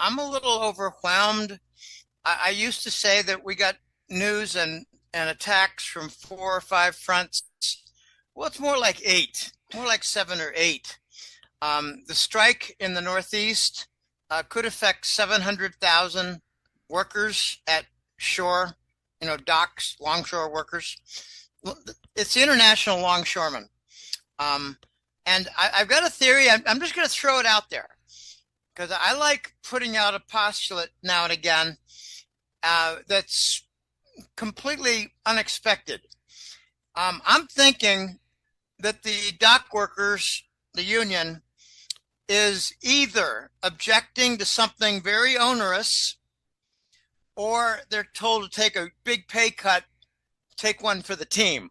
I'm a little overwhelmed. I used to say that we got news and attacks from 4 or 5 fronts. Well, it's more like eight, more like 7 or 8. The strike in the Northeast could affect 700,000 workers at shore, docks, longshore workers. It's the international longshoremen. Um, and I've got a theory. I'm just going to throw it out there because I like putting out a postulate now and again that's completely unexpected. I'm thinking that the dock workers, the union, is either objecting to something very onerous or they're told to take a big pay cut, take one for the team.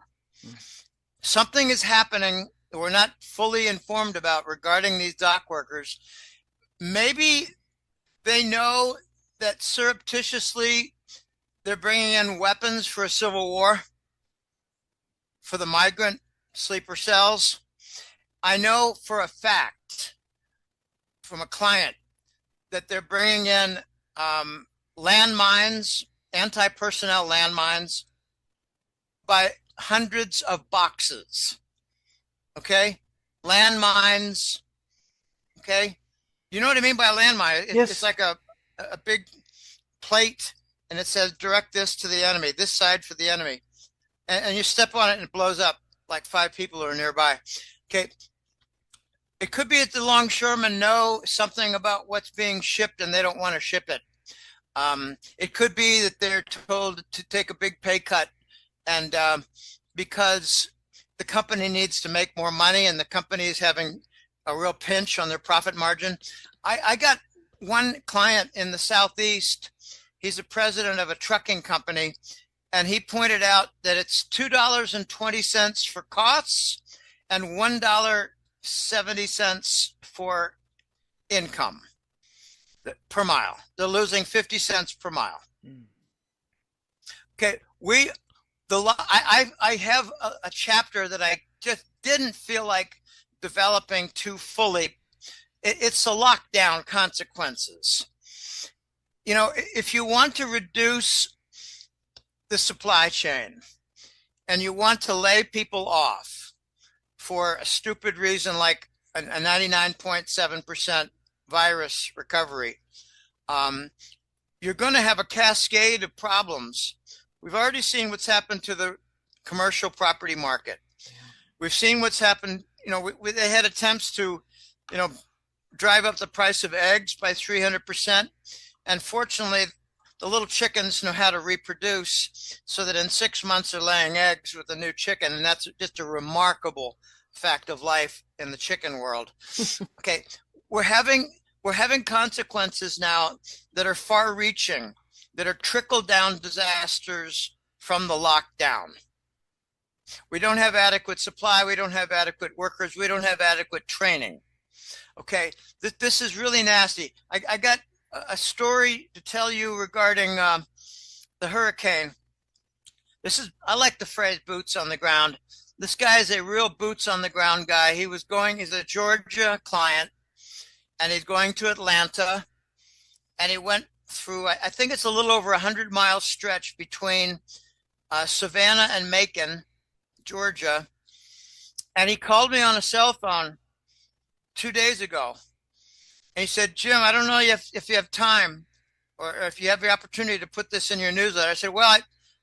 Something is happening that we're not fully informed about regarding these dock workers. Maybe they know that surreptitiously they're bringing in weapons for a civil war for the migrant sleeper cells. I know for a fact from a client that they're bringing in landmines, anti-personnel landmines by hundreds of boxes. Okay? Landmines. Okay? You know what I mean by a landmine? It's Yes. like a big plate and it says direct this to the enemy, this side for the enemy. And you step on it and it blows up like 5 people are nearby. Okay. It could be that the longshoremen know something about what's being shipped and they don't want to ship it. It could be that they're told to take a big pay cut and because the company needs to make more money and the company is having a real pinch on their profit margin. I got one client in the Southeast. He's the president of a trucking company, and he pointed out that it's $2.20 for costs and $1.70 for income per mile. They're losing 50 cents per mile. Mm. Okay, I have a chapter that I just didn't feel like developing too fully. It's the lockdown consequences. If you want to reduce the supply chain and you want to lay people off for a stupid reason like a 99.7% virus recovery, you're going to have a cascade of problems. We've already seen what's happened to the commercial property market. We've seen what's happened. They had attempts to, drive up the price of eggs by 300%. And fortunately, the little chickens know how to reproduce so that in 6 months they're laying eggs with a new chicken. And that's just a remarkable fact of life in the chicken world. Okay, we're having consequences now that are far reaching, that are trickle down disasters from the lockdown. We don't have adequate supply. We don't have adequate workers. We don't have adequate training. Okay, this is really nasty. I got a story to tell you regarding the hurricane. I like the phrase boots on the ground. This guy is a real boots on the ground guy. He's a Georgia client, and he's going to Atlanta, and he went through, I think it's a little over 100-mile stretch between Savannah and Macon, Georgia. And he called me on a cell phone 2 days ago. And he said, Jim, I don't know if you have time or if you have the opportunity to put this in your newsletter. I said, well, I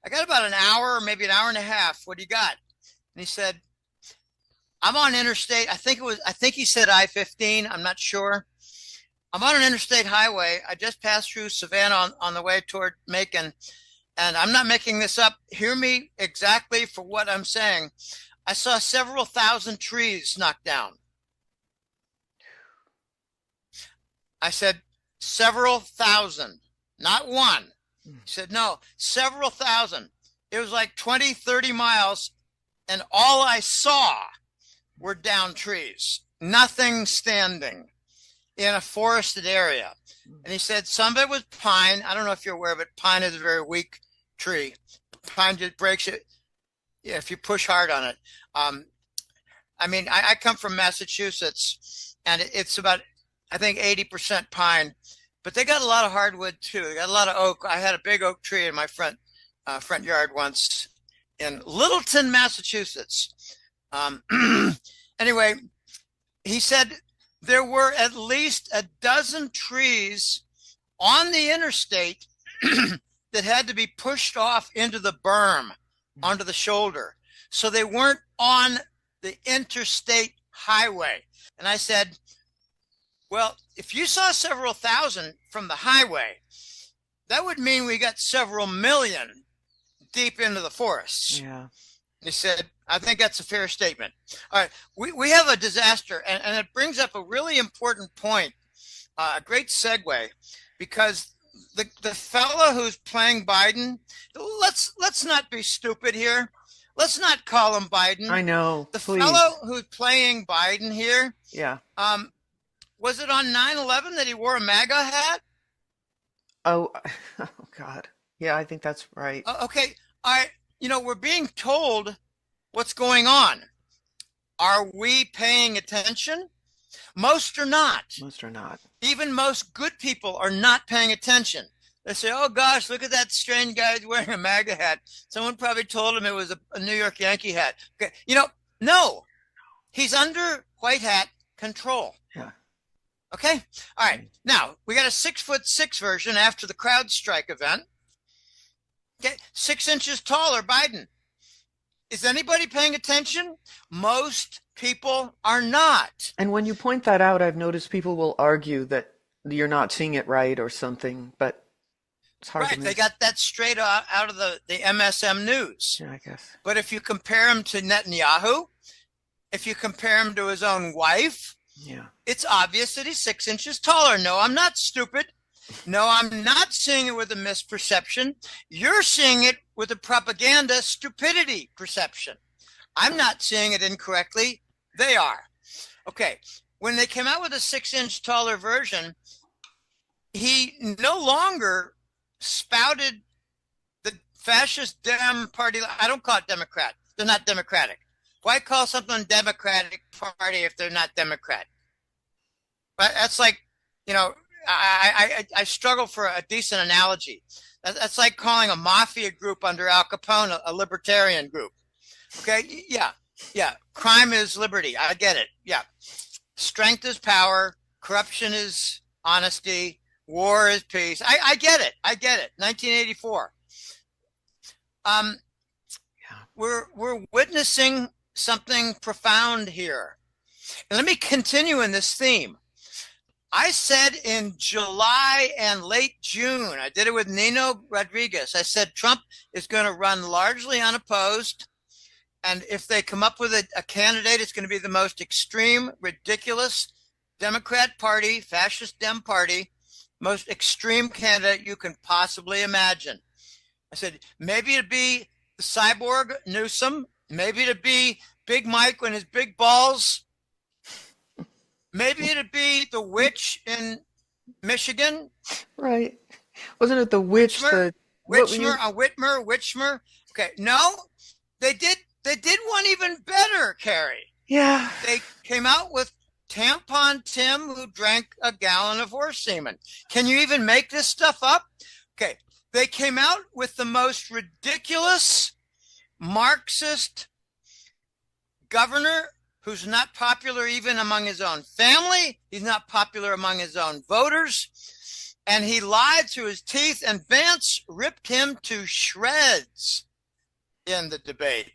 got about an hour or maybe an hour and a half. What do you got? And he said, I'm on interstate. I think he said I-15. I'm not sure. I'm on an interstate highway. I just passed through Savannah on the way toward Macon. And I'm not making this up. Hear me exactly for what I'm saying. I saw several thousand trees knocked down. I said, several thousand, not one. He said, no, several thousand. It was like 20, 30 miles, and all I saw were down trees, nothing standing in a forested area. And he said, some of it was pine. I don't know if you're aware of it. Pine is a very weak tree. Pine just breaks it if you push hard on it. I come from Massachusetts, and it's about, I think, 80% pine. but they got a lot of hardwood too. They got a lot of oak. I had a big oak tree in my front yard once in Littleton, Massachusetts. Um, anyway, he said there were at least a dozen trees on the interstate that had to be pushed off into the berm onto the shoulder. So they weren't on the interstate highway. And I said, well, if you saw several thousand from the highway, that would mean we got several million deep into the forests. Yeah. He said, I think that's a fair statement. All right, we have a disaster, and it brings up a really important point, a great segue, because the fellow who's playing Biden, let's not be stupid here. Let's not call him Biden. I know. The Please. fellow who's playing Biden here, Yeah. was it on 9/11 that he wore a MAGA hat? Oh, oh God. Yeah, I think that's right. Okay, all right. We're being told what's going on. Are we paying attention? Most are not. Most are not. Even most good people are not paying attention. They say, oh gosh, look at that strange guy wearing a MAGA hat. Someone probably told him it was a New York Yankee hat. Okay, no, he's under white hat control. Yeah. Okay, all right. Now we got a 6'6" version after the CrowdStrike event. Okay, 6 inches taller, Biden. Is anybody paying attention? Most people are not. And when you point that out, I've noticed people will argue that you're not seeing it right or something, but it's hard to Right, miss. they got that straight out of the MSM News. Yeah, I guess. But if you compare him to Netanyahu, if you compare him to his own wife, Yeah. it's obvious that he's 6 inches taller. No, I'm not stupid. No, I'm not seeing it with a misperception. You're seeing it with a propaganda stupidity perception. I'm not seeing it incorrectly. They are. Okay, when they came out with a 6-inch taller version, he no longer spouted the fascist Dem party. I don't call it Democrat. They're not Democratic. Why call something Democratic Party if they're not Democrat? But that's like, I struggle for a decent analogy. That's like calling a mafia group under Al Capone a libertarian group. Okay, yeah. Crime is liberty. I get it. Yeah. Strength is power. Corruption is honesty. War is peace. I get it. 1984. Yeah. We're witnessing something profound here. And let me continue in this theme. I said in July and late June, I did it with Nino Rodriguez. I said Trump is going to run largely unopposed. And if they come up with a candidate, it's going to be the most extreme, ridiculous Democrat Party, fascist Dem Party, most extreme candidate you can possibly imagine. I said, maybe it'd be the cyborg Newsom. Maybe it'd be Big Mike when his big balls. Maybe it'd be the witch in Michigan. Right. Wasn't it the witch? Whitmer. Okay, no, they did one even better, Carrie. Yeah. They came out with Tampon Tim, who drank a gallon of horse semen. Can you even make this stuff up? Okay, they came out with the most ridiculous Marxist governor who's not popular even among his own family. He's not popular among his own voters. And he lied through his teeth, and Vance ripped him to shreds in the debate.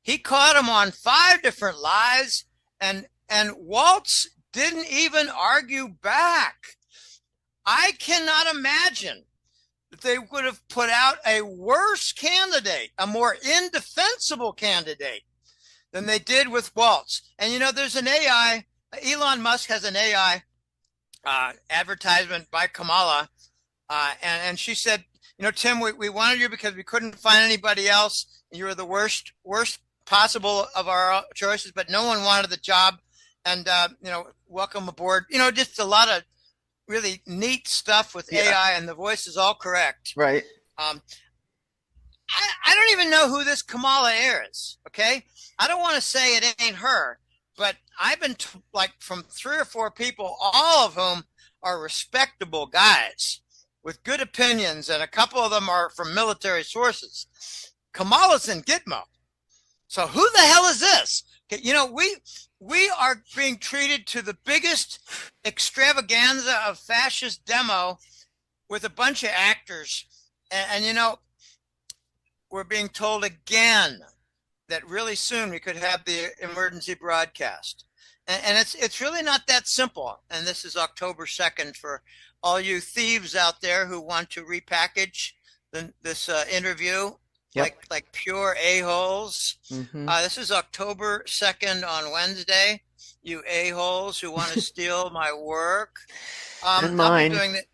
He caught him on 5 different lies, and Waltz didn't even argue back. I cannot imagine that they would have put out a worse candidate, a more indefensible candidate than they did with Waltz. And there's an AI, Elon Musk has an AI advertisement by Kamala, and she said, Tim, we wanted you because we couldn't find anybody else. You were the worst possible of our choices, but no one wanted the job. And welcome aboard. Just a lot of really neat stuff with AI, and the voice is all correct. Right. I don't even know who this Kamala is. Okay, I don't want to say it ain't her, but I've been from 3 or 4 people, all of whom are respectable guys with good opinions, and a couple of them are from military sources. Kamala's in Gitmo. So who the hell is this? You know, we are being treated to the biggest extravaganza of fascist demo with a bunch of actors. And you know, we're being told again that really soon we could have the emergency broadcast. And it's really not that simple. And this is October 2nd for all you thieves out there who want to repackage this interview. Yep. Like pure a-holes. Mm-hmm. This is October 2nd on Wednesday. You a-holes who want to steal my work. And mine. I'll be doing that.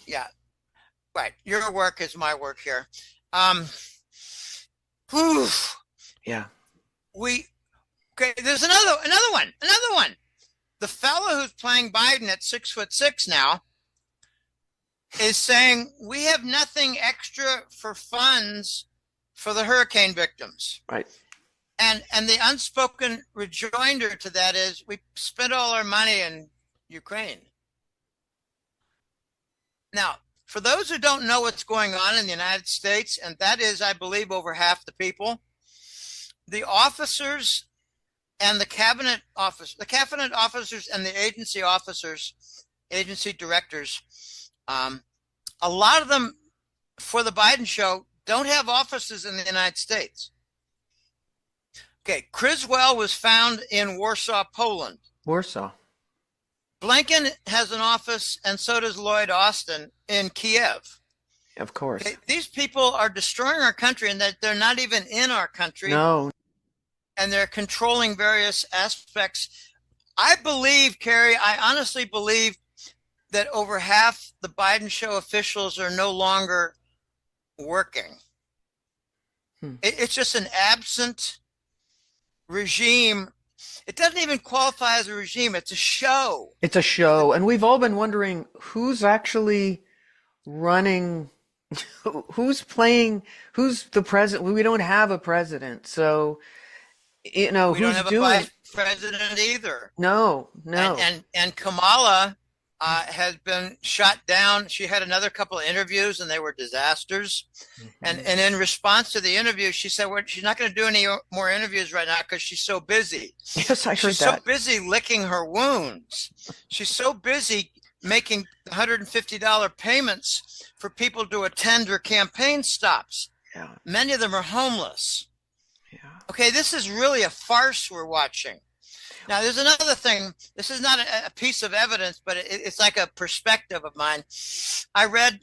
Yeah. Right. Your work is my work here. Whew. Yeah. Okay, there's another one. The fellow who's playing Biden at 6'6" now is saying we have nothing extra for funds for the hurricane victims. Right. And the unspoken rejoinder to that is we spent all our money in Ukraine. Now, for those who don't know what's going on in the United States, and that is, I believe, over half the people, the officers and the cabinet officers and the agency officers, agency directors, a lot of them for the Biden show don't have offices in the United States. Okay, Criswell was found in Warsaw, Poland. Warsaw. Blinken has an office, and so does Lloyd Austin in Kiev. Of course. Okay, these people are destroying our country, and that they're not even in our country. No. And they're controlling various aspects. I believe, Carrie, I honestly believe that over half the Biden show officials are no longer working. It's just an absent regime. It doesn't even qualify as a regime. It's a show. It's a show. And we've all been wondering who's actually running, who's the president. We don't have a president. So, you know, we don't have a vice president either. No. And Kamala has been shot down. She had another couple of interviews and they were disasters. Mm-hmm. And in response to the interview, she said, well, she's not going to do any more interviews right now because she's so busy. Yes, I heard she's that. So busy licking her wounds. She's so busy making $150 payments for people to attend her campaign stops. Yeah. Many of them are homeless. Yeah. Okay, this is really a farce we're watching. Now, there's another thing. This is not a piece of evidence, but it's like a perspective of mine. I read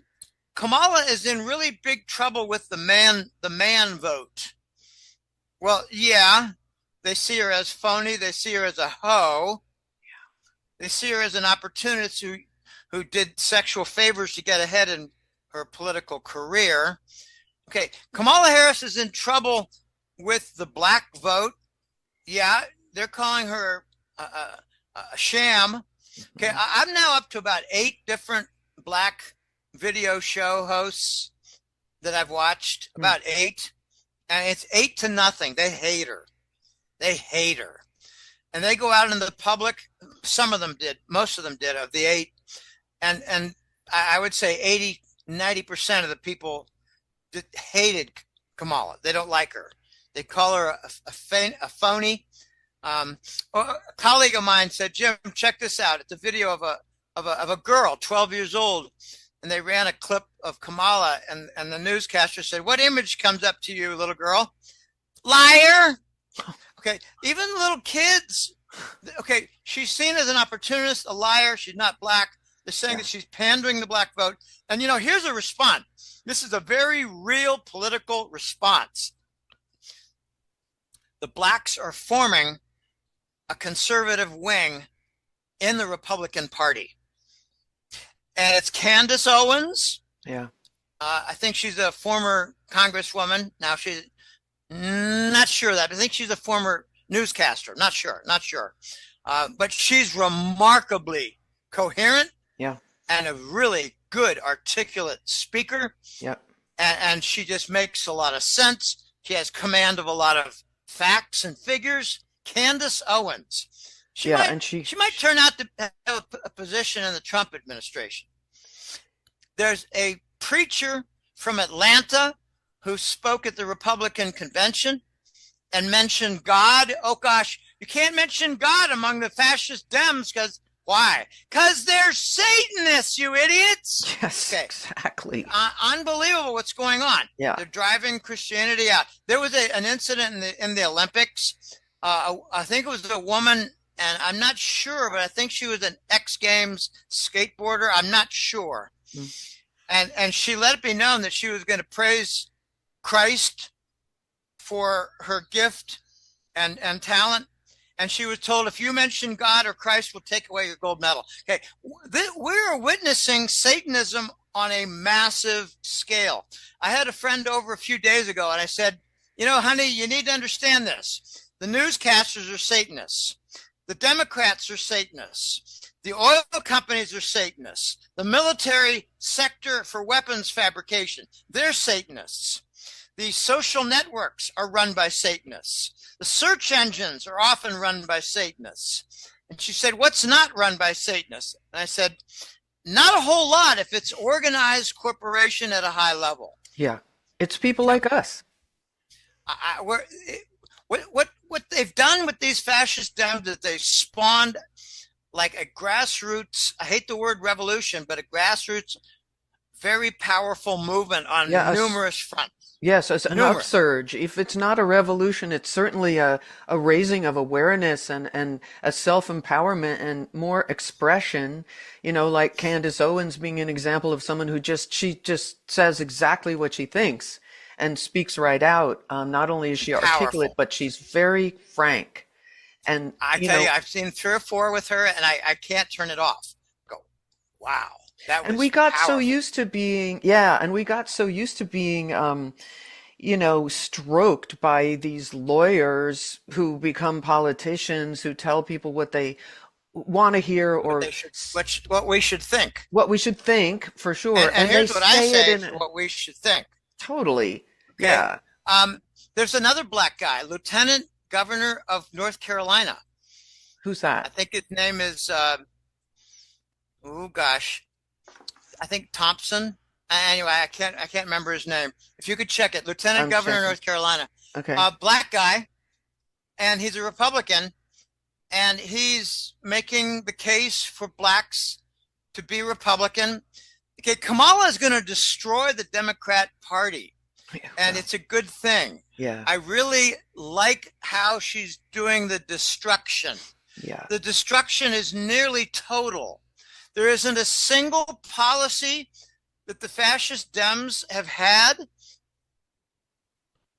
Kamala is in really big trouble with the man vote. Well, yeah, they see her as phony. They see her as a hoe. They see her as an opportunist who did sexual favors to get ahead in her political career. Okay, Kamala Harris is in trouble with the black vote. Yeah. They're calling her a sham. Okay, I'm now up to about 8 different black video show hosts that I've watched, about 8. And it's 8-0. They hate her. And they go out in the public. Some of them did. Most of them did, of the 8. And I would say 80-90% of the people that hated Kamala. They don't like her. They call her a phony. A colleague of mine said, Jim, check this out. It's a video of a girl, 12 years old, and they ran a clip of Kamala, and the newscaster said, what image comes up to you, little girl? Liar. Okay, even little kids. Okay, she's seen as an opportunist, a liar. She's not black. They're saying that she's pandering the black vote. And, you know, here's a response. This is a very real political response. The blacks are forming a conservative wing in the Republican Party. And it's Candace Owens. Yeah. I think she's a former congresswoman. Now she's not sure of that. I think she's a former newscaster. Not sure. But she's remarkably coherent. Yeah. And a really good articulate speaker. Yep. And she just makes a lot of sense. She has command of a lot of facts and figures. Candace Owens. She Yeah, might and she might turn out to have a position in the Trump administration. There's a preacher from Atlanta who spoke at the Republican convention and mentioned God. Oh gosh, you can't mention God among the fascist Dems because why? Because they're Satanists, you idiots. yes, Okay, exactly. unbelievable what's going on. Yeah. They're driving Christianity out. There was an incident in the Olympics. I think it was a woman, and I'm not sure, but I think she was an X Games skateboarder. I'm not sure. Mm. And she let it be known that she was going to praise Christ for her gift and talent. And she was told, if you mention God or Christ, we'll take away your gold medal. Okay, we're witnessing Satanism on a massive scale. I had a friend over a few days ago, and I said, you know, honey, you need to understand this. The newscasters are Satanists. The Democrats are Satanists. The oil companies are Satanists. The military sector for weapons fabrication, they're Satanists. The social networks are run by Satanists. The search engines are often run by Satanists. And she said, what's not run by Satanists? And I said, not a whole lot if it's organized corporation at a high level. Yeah. It's people like us. What they've done with these fascist Dems is they've spawned like a grassroots, I hate the word revolution, but a grassroots, very powerful movement on numerous fronts. Yes, as an upsurge. If it's not a revolution, it's certainly a raising of awareness and a self-empowerment and more expression. You know, like Candace Owens being an example of someone who she just says exactly what she thinks and speaks right out. Not only is she articulate, but she's very frank. And I tell you, I've seen 3 or 4 with her, and I can't turn it off. Go, wow. And we got so used to being, stroked by these lawyers who become politicians who tell people what they want to hear or what we should think. What we should think, for sure. And here's what I say is what we should think. Totally. Okay. Yeah. There's another black guy, Lieutenant Governor of North Carolina. Who's that? I think his name is, I think Thompson. Anyway, I can't remember his name. If you could check it, Lieutenant Governor of North Carolina. Okay. Black guy, and he's a Republican, and he's making the case for blacks to be Republican. Okay, Kamala is going to destroy the Democrat Party, and it's a good thing. Yeah. I really like how she's doing the destruction. Yeah. The destruction is nearly total. There isn't a single policy that the fascist Dems have had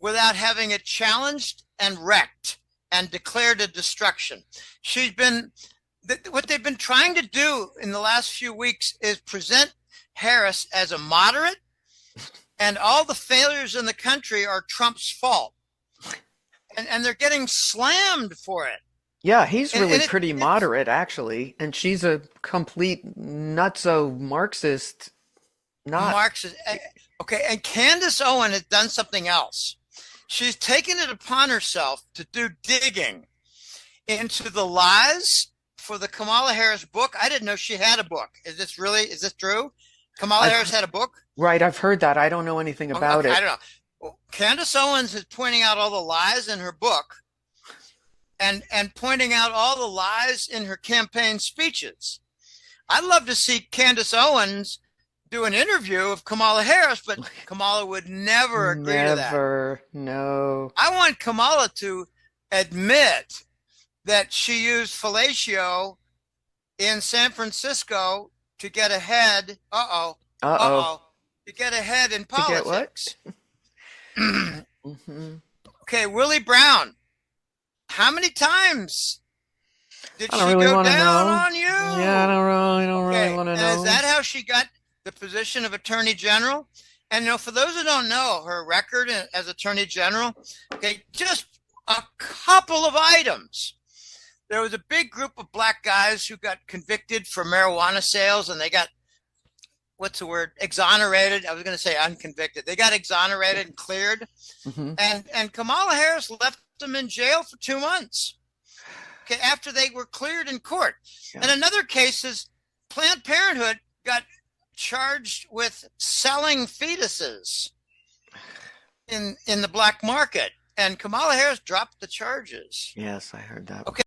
without having it challenged and wrecked and declared a destruction. What they've been trying to do in the last few weeks is present Harris as a moderate, and all the failures in the country are Trump's fault. And they're getting slammed for it. Yeah, he's really pretty moderate, actually, and she's a complete nutso Marxist. Marxist. Okay, and Candace Owen has done something else. She's taken it upon herself to do digging into the lies for the Kamala Harris book. I didn't know she had a book. Is this true? Kamala Harris had a book? Right, I've heard that. I don't know anything about it. I don't know. Well, Candace Owens is pointing out all the lies in her book and pointing out all the lies in her campaign speeches. I'd love to see Candace Owens do an interview of Kamala Harris, but Kamala would never agree to that. Never, no. I want Kamala to admit that she used fellatio in San Francisco to get ahead. To get ahead in politics. To get what? Okay, Willie Brown. How many times did she really go down know. on you? Yeah, I don't really want to know. Is that how she got the position of Attorney General? And for those who don't know her record as Attorney General, okay, just a couple of items. There was a big group of black guys who got convicted for marijuana sales, and they got, what's the word, exonerated. I was going to say unconvicted. They got exonerated and cleared. And Kamala Harris left them in jail for 2 months. Okay, after they were cleared in court. Yeah. And another case is Planned Parenthood got charged with selling fetuses in the black market, and Kamala Harris dropped the charges. Yes, I heard that. Okay.